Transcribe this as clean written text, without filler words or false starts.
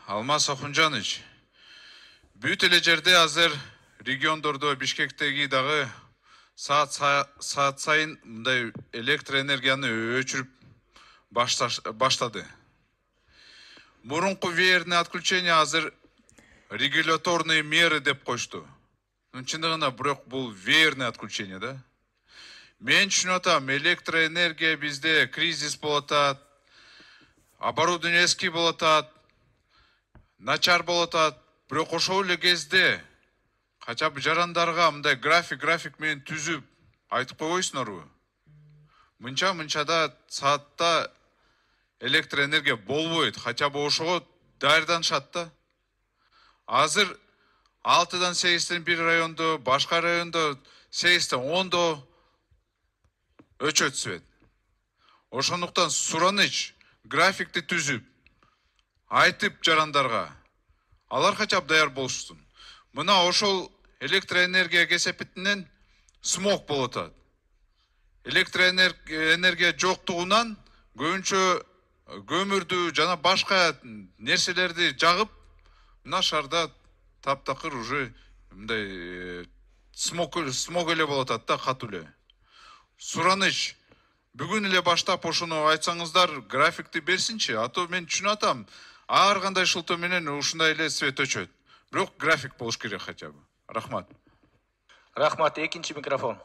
Алмаз Ахунжанович, бүт эле жерде азыр региондордо Бишкектеги дагы саат сайын мындай электр энергияны өчүрүп баштады. Мурунку веерное отключение азыр регуляторные меры деп кошту. Чындыгында бирок бул веерное отключение да. Мен түшүнүп атам, электроэнергия бизде кризис болуп атат, оборудование эски болуп атат, начар болуп атат. Бирок ошол эле кезде кача жарандарга мындай график менен түзүп айтып койбойсуңарбы? Мынчада саатта электроэнергия болбойт, хотя бы ошого даярданышат да. Азыр 6-дан 8-тен бир райондо, башка райондо 8-тен 10-до өчөт свет. Ошондуктан сураныч графикти түзүп, айтып жарандарга, алар качап даяр болушсун. Мына ошол электроэнергия кесепетинен смог болуп атат. Электроэнергия жоктугунан көбүнчө көмүрдү жана башка нерселерди жагып, мына шаарда таптакыр уже мындай смог эле болуп атат да, катуу эле. Сураныч, бүгүн эле баштап ошону айтсаңыздар, графикти берсинчи, ато мен түшүнүп атам, ар кандай шылтоо менен ушундай эле свет өчөт. Бирок график болуш керек хотя бы. Рахмат. Рахмат, экинчи микрофон.